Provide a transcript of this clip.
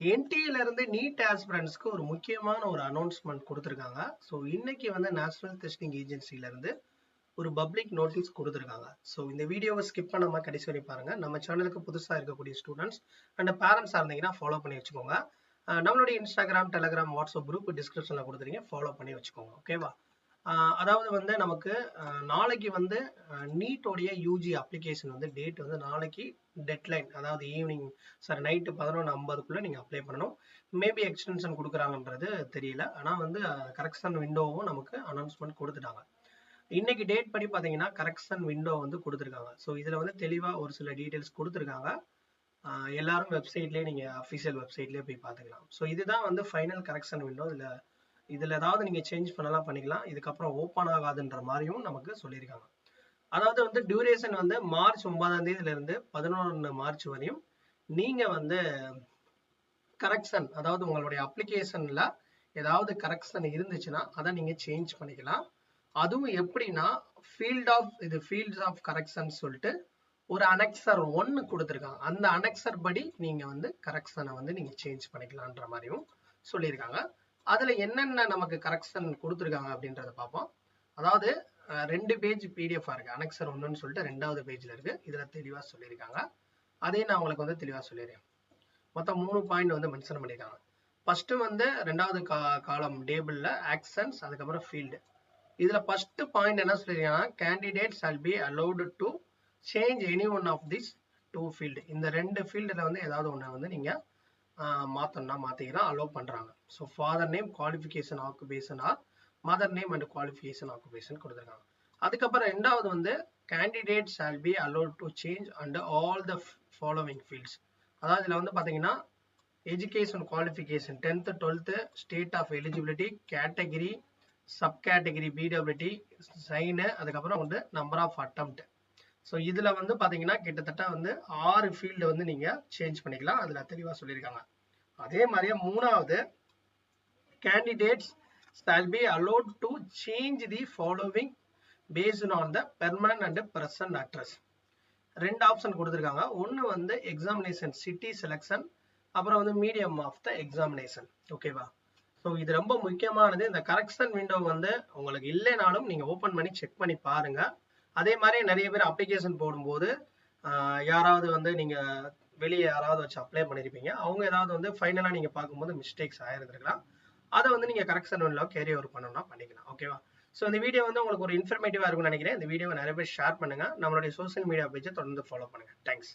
என்டிஏல இருந்து நீட் ஆஸ்பிரண்ட்ஸ்க்கு ஒரு முக்கியமான ஒரு அனௌன்ஸ்மெண்ட் கொடுத்துருக்காங்க. ஸோ இன்னைக்கு வந்து நேஷனல் டெஸ்டிங் ஏஜென்சில இருந்து ஒரு பப்ளிக் நோட்டீஸ் கொடுத்துருக்காங்க. ஸோ இந்த வீடியோவை ஸ்கிப் பண்ணாம கடைசி வரை பாருங்க. நம்ம சேனலுக்கு புதுசாக இருக்கக்கூடிய ஸ்டூடெண்ட்ஸ் அண்ட் பேரண்ட்ஸாக இருந்தீங்கன்னா ஃபாலோ பண்ணி வச்சுக்கோங்க. நம்மளுடைய இன்ஸ்டாகிராம், டெலிகிராம், வாட்ஸ்அப் குரூப் டிஸ்கிரிப்ஷனில் கொடுத்துருங்க, ஃபாலோ பண்ணி வச்சுக்கோங்க. ஓகேவா? அதாவது வந்து நமக்கு நாளைக்கு வந்து நீட்டோடைய யூஜி அப்ளிகேஷன் வந்து டேட் வந்து நாளைக்கு டெட்லைன், அதாவது ஈவினிங் நைட்டு 11:50 நீங்கள் அப்ளை பண்ணணும். மேபி எக்ஸ்டென்ஷன் கொடுக்குறாங்கன்றது தெரியல. ஆனால் வந்து கரெக்ஷன் விண்டோவும் நமக்கு அனௌன்ஸ்மெண்ட் கொடுத்துட்டாங்க. இன்னைக்கு டேட் படி பார்த்தீங்கன்னா கரெக்ஷன் விண்டோ வந்து கொடுத்துருக்காங்க. ஸோ இதில் வந்து தெளிவாக ஒரு சில டீட்டெயில்ஸ் கொடுத்துருக்காங்க. எல்லாரும் வெப்சைட்லேயே நீங்கள் அஃபிஷியல் வெப்சைட்லேயே போய் பார்த்துக்கலாம். ஸோ இதுதான் வந்து ஃபைனல் கரெக்ஷன் விண்டோ. இதில் ஏதாவது நீங்கள் சேஞ்ச் பண்ணலாம், பண்ணிக்கலாம். இதுக்கப்புறம் ஓப்பன் ஆகாதுன்ற மாதிரியும் நமக்கு சொல்லியிருக்காங்க. அதாவது வந்து டியூரேஷன் வந்து மார்ச் 9 11 மார்ச் வரையும் நீங்கள் வந்து கரெக்ஷன், அதாவது உங்களுடைய அப்ளிகேஷனில் ஏதாவது கரெக்ஷன் இருந்துச்சுன்னா அதை நீங்கள் சேஞ்ச் பண்ணிக்கலாம். அதுவும் எப்படின்னா ஃபீல்ட்ஸ் ஆஃப் கரெக்ஷன் சொல்லிட்டு ஒரு அனெக்சர் 1 கொடுத்துருக்காங்க. அந்த அனெக்சர் படி நீங்கள் வந்து கரெக்ஷனை வந்து நீங்கள் சேஞ்ச் பண்ணிக்கலான்ற மாதிரியும் சொல்லியிருக்காங்க. அதுல என்னென்ன நமக்கு கரெக்ஷன் கொடுத்துருக்காங்க அப்படின்றத பார்ப்போம். அதாவது 2 பேஜ் பிடிஎஃப் இருக்கு. அனெக்சர் 1ன்னு சொல்லிட்டு 2வது பேஜ்ல இருக்கு. இதுல தெளிவா சொல்லியிருக்காங்க. அதையும் நான் உங்களுக்கு வந்து தெளிவா சொல்லிடுறேன். மொத்தம் 3 பாயிண்ட் வந்து மென்ஷன் பண்ணியிருக்காங்க. ஃபர்ஸ்ட் வந்து 2வது காலம் டேபிள்ல ஆக்ஷன்ஸ், அதுக்கப்புறம் ஃபீல்டு. இதுல ஃபர்ஸ்ட் பாயிண்ட் என்ன சொல்லியிருக்காங்கன்னா, candidates shall be allowed to change any one of this 2 field. இந்த 2 ஃபீல்டுல வந்து ஏதாவது ஒன்று வந்து நீங்க மாத்தணும்னா மாத்திக்கலாம், அலோவ் பண்றாங்க. So father name, qualification, occupation or mother name and qualification, occupation கொடுத்துருக்காங்க. அதுக்கப்புறம் 2வது வந்து candidate shall be allow to change and all the following fields. அதாவது இதில் வந்து பார்த்தீங்கன்னா education qualification 10th 12th, state of eligibility, category, sub category, PWD, சைனு, அதுக்கப்புறம் வந்து நம்பர் ஆஃப் அட்டம்ப்ட். ஸோ இதில் வந்து பார்த்தீங்கன்னா கிட்டத்தட்ட வந்து 6 ஃபீல்டு வந்து நீங்கள் சேஞ்ச் பண்ணிக்கலாம். அதில் தெளிவாக சொல்லியிருக்காங்க. அதே மாதிரியே 3வது candidates shall B allot to change the following based on the permanent and present address. 2 option கொடுத்துருக்காங்க. ஒன்று வந்து எக்ஸாமினேஷன் சிட்டி செலெக்ஷன், அப்புறம் வந்து மீடியம் ஆஃப் த எக்ஸாமினேஷன். ஓகேவா? ஸோ இது ரொம்ப முக்கியமானது. இந்த கரெக்ஷன் விண்டோ வந்து உங்களுக்கு இல்லைனாலும் நீங்கள் ஓப்பன் பண்ணி செக் பண்ணி பாருங்க. அதே மாதிரி நிறைய பேர் அப்ளிகேஷன் போடும்போது யாராவது வந்து நீங்கள் வெளியே யாராவது வச்சு அப்ளை பண்ணியிருப்பீங்க, அவங்க ஏதாவது வந்து ஃபைனலாக நீங்கள் பார்க்கும்போது மிஸ்டேக்ஸ் ஆயிருந்துருக்கலாம். அதை வந்து நீங்கள் கரெக்ஷன் விண்டோ கேரி ஓவர் பண்ணணும்னா பண்ணிக்கலாம். ஓகேவா? ஸோ இந்த வீடியோ வந்து உங்களுக்கு ஒரு இன்ஃபர்மேட்டிவாக இருக்கும்னு நினைக்கிறேன். இந்த வீடியோவை நிறைய பேர் ஷேர் பண்ணுங்க. நம்மளுடைய சோஷியல் மீடியா பேஜை தொடர்ந்து ஃபாலோ பண்ணுங்க. தேங்க்ஸ்.